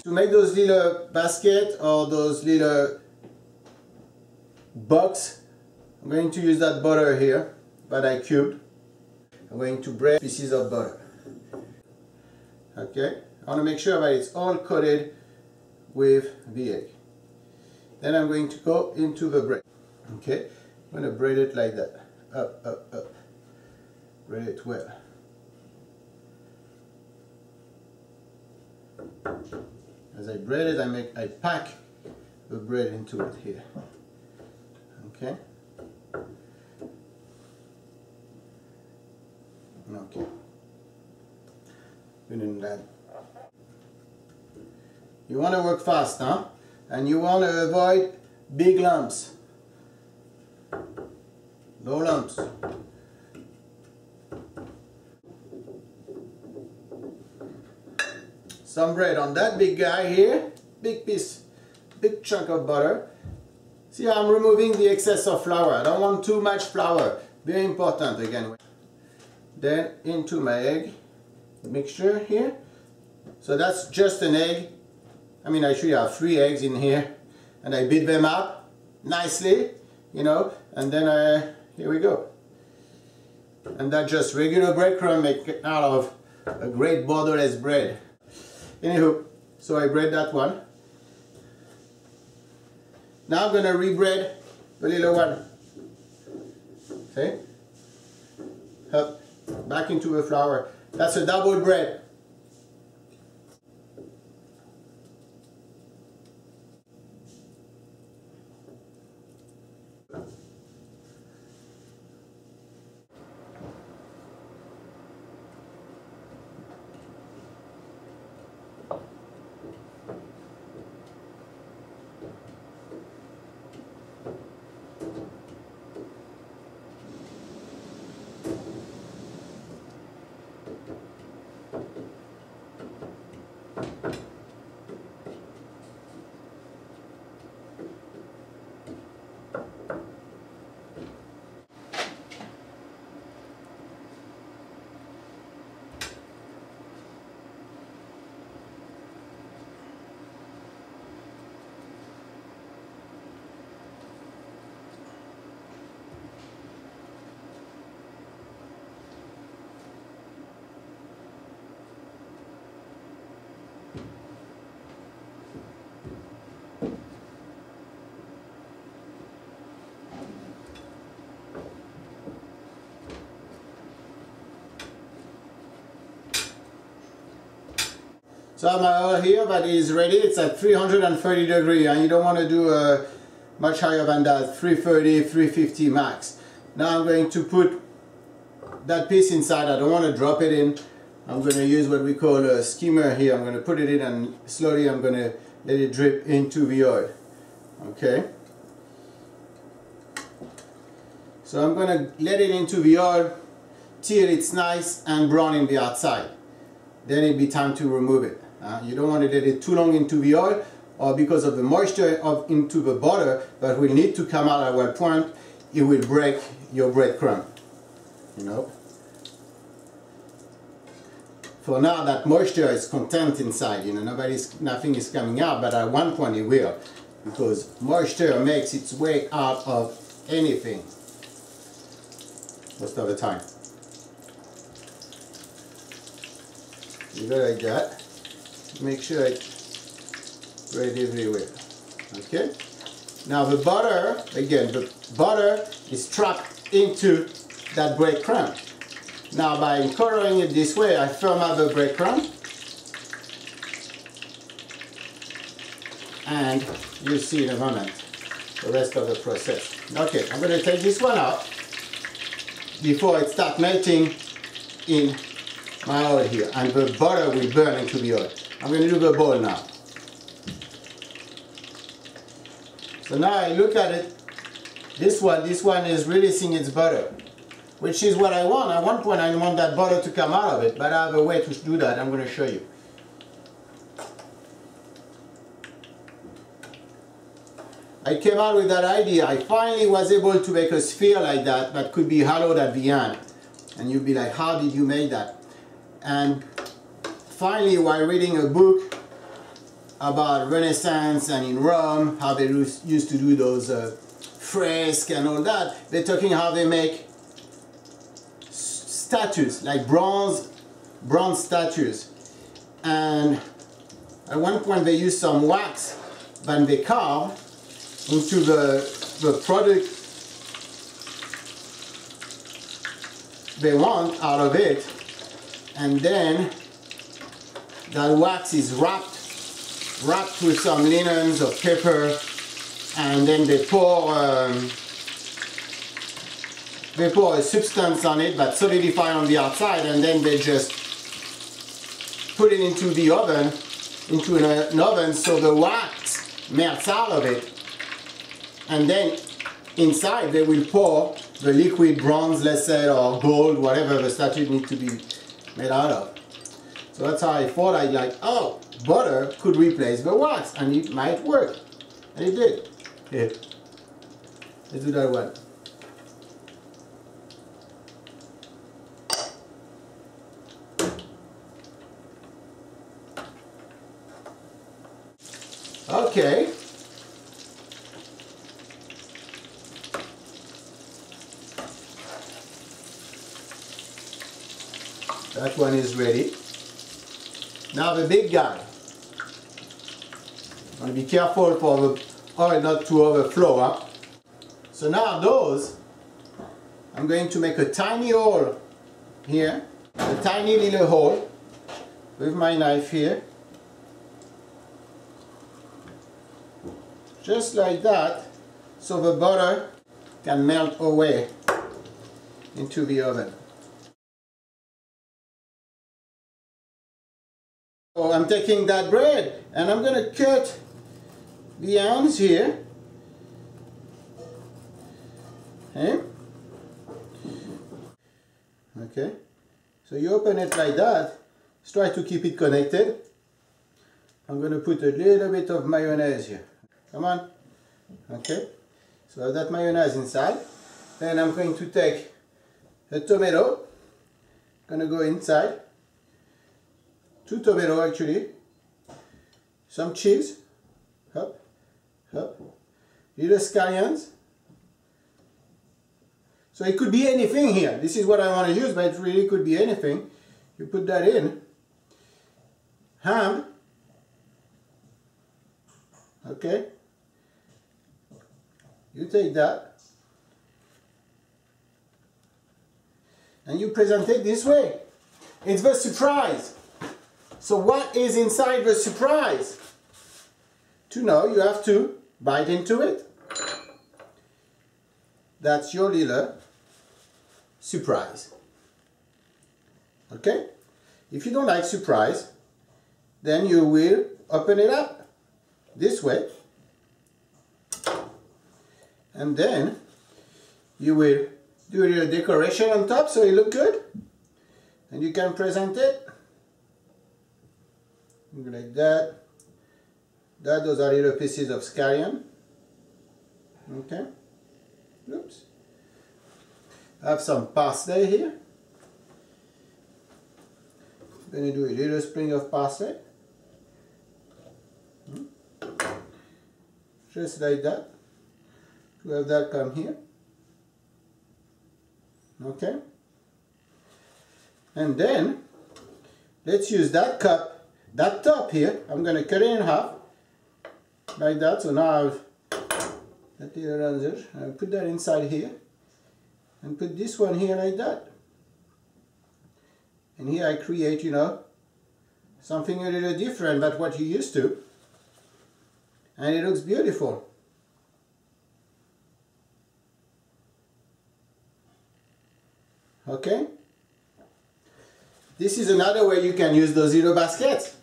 To make those little baskets or those little box, I'm going to use that butter here that I cubed. I'm going to bread pieces of butter. Okay, I want to make sure that it's all coated with the egg. Then I'm going to go into the bread. Okay, I'm going to braid it like that. Up, up, up. Braid it well. As I braid it, I pack the bread into it here. Okay. Okay. Doing that. You want to work fast, huh? And you want to avoid big lumps. No lumps. Some bread on that big guy here. Big piece, big chunk of butter. See, I'm removing the excess of flour. I don't want too much flour. Very important again. Then into my egg mixture here. So that's just an egg. I mean, I should have 3 eggs in here. And I beat them up nicely, you know. And then here we go. And that's just regular breadcrumb made out of a great borderless bread. Anywho, so I bread that one. Now I'm going to rebread the little one. See? Up, back into the flour. That's a double bread. So I have my oil here that is ready. It's at 330 degrees, and you don't want to do much higher than that, 330, 350 max. Now I'm going to put that piece inside. I don't want to drop it in. I'm going to use what we call a skimmer here. I'm going to put it in and slowly I'm going to let it drip into the oil. Okay. So I'm going to let it into the oil till it's nice and brown in the outside. Then it'll be time to remove it. You don't want to let it too long into the oil, or because of the moisture into the butter that will need to come out at one point, it will break your breadcrumb. You know. For now, that moisture is contained inside. You know, nothing is coming out, but at one point it will, because moisture makes its way out of anything most of the time. You go like that. Make sure it's right everywhere. Okay? Now the butter, again, the butter is trapped into that breadcrumb. Now by coloring it this way, I firm up the breadcrumb. And you'll see in a moment the rest of the process. Okay, I'm going to take this one out before it starts melting in my oil here, and the butter will burn into the oil. I'm going to do the bowl now. So now I look at it, this one is releasing its butter, which is what I want. At one point I want that butter to come out of it, but I have a way to do that. I'm going to show you. I came out with that idea. I finally was able to make a sphere like that that could be hollowed at the end. And you'd be like, how did you make that? And finally, while reading a book, about Renaissance and in Rome, how they used to do those fresques and all that. They're talking how they make statues, like bronze statues. And at one point they use some wax that they carve into the product they want out of it, and then that wax is wrapped with some linens or paper, and then they pour a substance on it that solidifies on the outside, and then they just put it into the oven, into an oven, so the wax melts out of it, and then inside they will pour the liquid bronze, let's say, or gold, whatever the statue needs to be made out of. So that's how I thought. I like, oh, butter could replace the wax, and it might work, and it did. Here, let's do that one. Okay. That one is ready. Now the big guy. I want to be careful for the oil not to overflow. Huh? So now those, I'm going to make a tiny hole here, a tiny little hole with my knife here. Just like that, so the butter can melt away into the oven. So I'm taking that bread and I'm going to cut the ends here. Okay, so you open it like that. Just try to keep it connected. I'm going to put a little bit of mayonnaise here. Come on. Okay, so I have that mayonnaise inside. Then I'm going to take a tomato. Going to go inside. 2 tomatoes actually. Some cheese. Hop, hop. Little scallions. So it could be anything here. This is what I want to use, but it really could be anything. You put that in. Ham. Okay. You take that. And you present it this way. It's the surprise. So what is inside the surprise? To know, you have to bite into it. That's your little surprise. Okay? If you don't like surprise, then you will open it up this way. And then you will do a little decoration on top so it looks good. And you can present it like that. Those are little pieces of scallion. Okay. Oops. I have some parsley here. I'm going to do a little sprig of parsley. Just like that. To have that come here. Okay. And then let's use that cup, that top here. I'm going to cut it in half like that. So now I have that little range. I'll put that inside here and put this one here like that. And here I create, you know, something a little different than what you used to. And it looks beautiful. Okay? This is another way you can use those little baskets.